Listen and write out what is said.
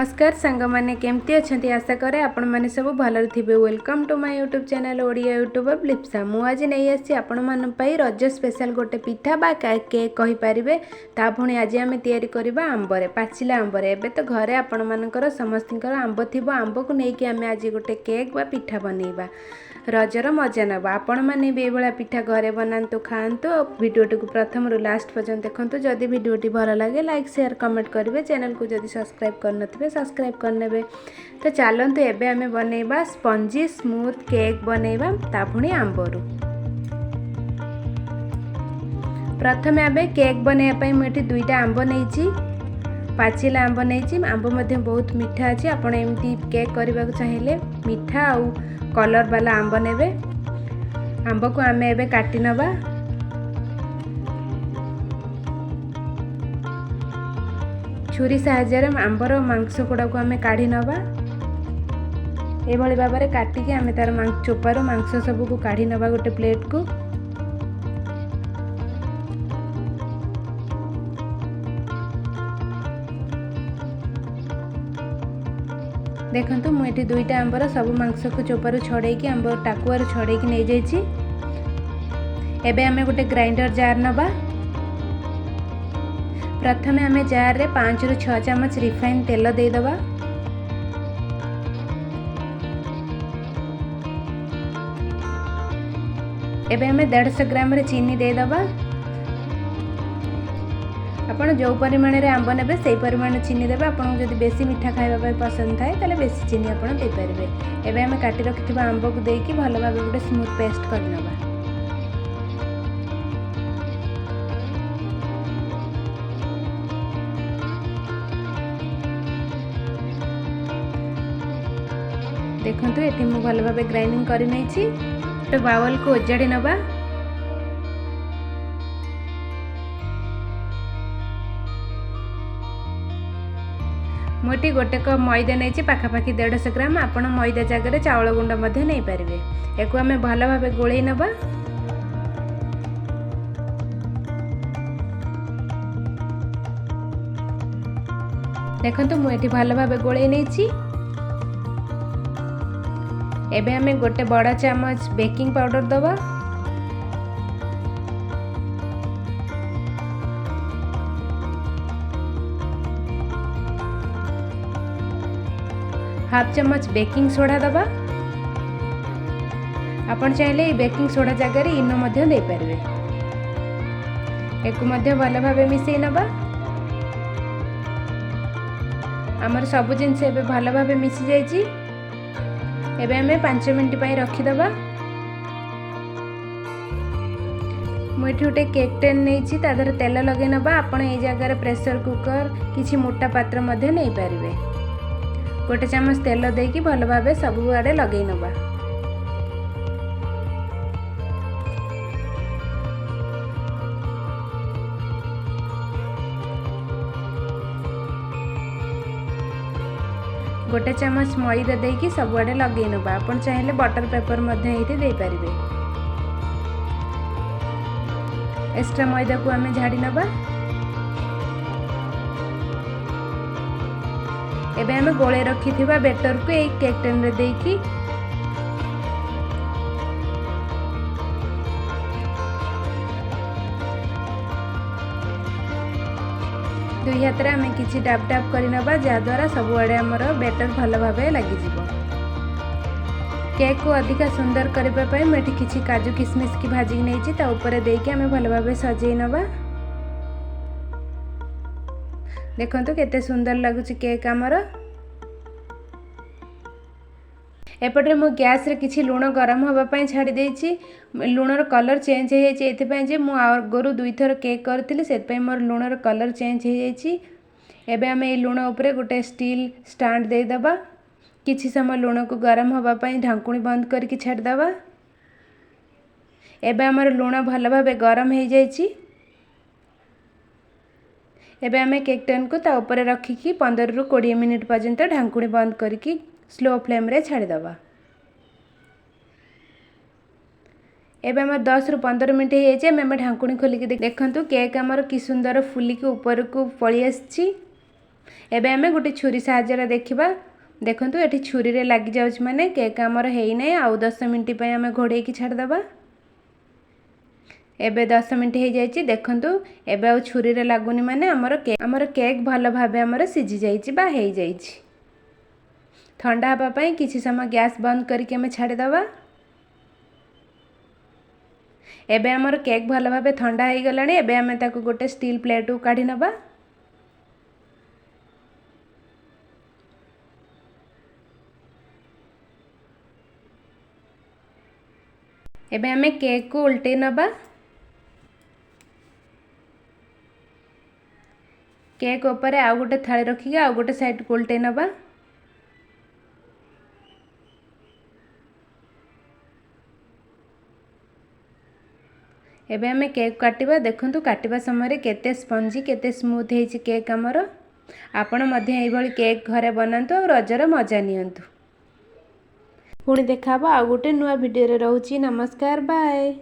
नमस्कार सांग मैंने केमती अच्छा आशा करे आपण मैंने सब भलर थे। Welcome to my YouTube channel Odia YouTuber Lipsa. मुझे नहीं आसी आपण रज स्पेशल गोटे पिठा बा केक कहींपारे ता पुणी आज आम या आंबर पाचिला आंबर एवं तो घरे आपण मानकर समस्त आंब थी आंब को लेकिन आम आज गोटे केक बा पिठा बनइबा रजर मजा नवा। आपण मैंने भी ये पिठा घरे बनातु खातु। वीडियोटी को प्रथम रू लास्ट पर्यंत देखते। जदि वीडियोटी भल लगे लाइक शेयर कमेंट करेंगे। चैनल को जदि सब्सक्राइब करनथिबे सब्सक्राइब करने। तो चलतु एबे आमे बनइबा स्पंजी स्मूथ केक बनइबा ता पुणी आंबरू। प्रथमे आमे केक बनइबा मुझे दुईटा आंब नहीं पाचिला आंब नहीं आंब मध्य बहुत मीठा अच्छी। आपण एमती केक करने को चाहिए मीठा आउ कलर वाला आंब नेबे। आंब को आम एबे काटी नवा। छुरी साहाय्य आंबर मांस गुड़ा को आम काढ़ी नवा। ये भाव में काटिकी आम तार चोपार मांस सब को काढ़ी नवा गोटे प्लेट को। देखंतु मुझे दुईटा आंबर सब मांस को चोपार छड़ेकी आंब टाकुआर छड़ेकी नहीं जाइए। एबे आमे गोटे ग्राइंडर जार नवा। प्रथमे आमे जार रे 5 ରୁ 6 चामच रिफाइन तेल दे दवा। एबे आमे 150 ग्राम रे चीनी दे दवा। आपण जो परिमाण रे आंब नेबे सेही परिमाण चीनी देबे। आपन जदि बेसी मीठा खाइबा पसंद थाए ताले बेसी चीनी आपण दे पारिबे। एबे आमे काटी रखिथिबा आंब को देकी भलो भाबे गोटे स्मूथ पेस्ट कर नबा। देखंतु एठी मु भलो भाबे ग्राइंडिंग करि नैछि। तो बाउल को ओजाडी नबा। मोटी गोटे कप मैदा नहीं पाखापाखि 150 ग्राम। आपण मैदा जगह चाउल गुंड नहीं पारे। एक आम भल भाव गोल नवा। देखो मुझे भल भाव गोल नहीं। एबे आमे गोटे बड़ा चामच बेकिंग पाउडर दवा। हाफ चम्मच बेकिंग सोडा दबा। आपण चाहिले बेकिंग सोडा जगह इनो मध्य दे पारे। एक मध्य भल भाव मिसई नबा। आमर सब जिनस एबे भल भाव मिसी जाइछि। एबे हमें 5 मिनट पई रखी दबा। मुझे गोटे केक टेन नहीं तादर तेल लगे नबा। आपण ए जगह प्रेशर कुकर किछि मोटा पात्र मध्य नहीं पारिबे। गोटे चामच तेल देकी भल भाव सब आड़े लगे नवा। गोटे चामच मैदा देकी सब आड़े लगे नवा। आपण चाहिए बटर पेपर मध्य एठी दे पारिबे। एक्स्ट्रा मैदा को आमे झाड़ी नवा। एबे हमें गोले रखी थिबा बेटर को एक केक टेन रे देकी दुई हाथ रे हमें किछि डाब डाब करि नबा जा द्वारा सब आड़े हमर बेटर भल भाबे लागि जिवो। केक को अधिक सुंदर करबा पय मेठी किछि काजू किशमिश की भाजी नैछि ता ऊपर देकी हमें भल भाबे सजै नबा। देखंतु केते सुंदर लागुछि केक हमर। एपटे मु गैस रे किछि लूण गरम होबा पय छाडी देछि। लूणर कलर चेंज हो जाइछि एथिपय जे मु आगरु दुई थर केक करथिले सेतपय मोर लूणर कलर चेंज हो जाइछि। एबे हमें ए लूण ऊपर गोटे स्टील स्टैंड दे दबा। किछि समय लूण को गरम होबा पय ढांकुणी बंद करके छाडी दबा। एबे हमर लूण भल भाबे गरम हो जाइछि। एबे हमें केक टेन को ता ऊपर रखिकी 15 ରୁ 20 मिनिट पर्यंत ढांकुणी बंद करके स्लो फ्लेम रे छाड़ी दबा। एबे हमर 10 ରୁ 15 मिनिट हो जाइए। आम ढांकुणी खोलिकी देखंतु केक हमर कि सुंदर फुलिकी ऊपर को पड़ी आछि। एबे आमे गोटे छुरी साहाय्य देखिबा। देखंतु एठी छुरी रे लागि जाउछ माने केक हमर हेई नै आउ 10 मिनिट पय आमे घोड़े की छाड़ दबा। एबे 10 मिनिट हो जाइए देखंतु एबे आ छुरी रे लागुनी माने हमर केक भल भाबे हमर सिझी जाइए बा हो जाइए। ठंडा हबा पई किछि समय गैस बंद करके हमें छाड़ी दबा। एबे हमर केक भल भाबे ठंडा हो गलानी। एबे हमें ताको गोटे स्टील प्लेट को काढी नबा। एबे हमें केक को उल्टे नबा। केक ऊपर आउ गोटे थाली रखिके आउ गोटे साइड को उल्टे नबा। एबे हमें केक काटिबा। देखंतु काटिबा समय केते स्पंजी केते स्मूथ हेछि केक हमर। आपण मध्ये एई भली केक घरे बनांतु और रजर मजा नियंतु। पुणी देखाबो आउ गोटे नुआ वीडियो रे रहउची। नमस्कार बाय।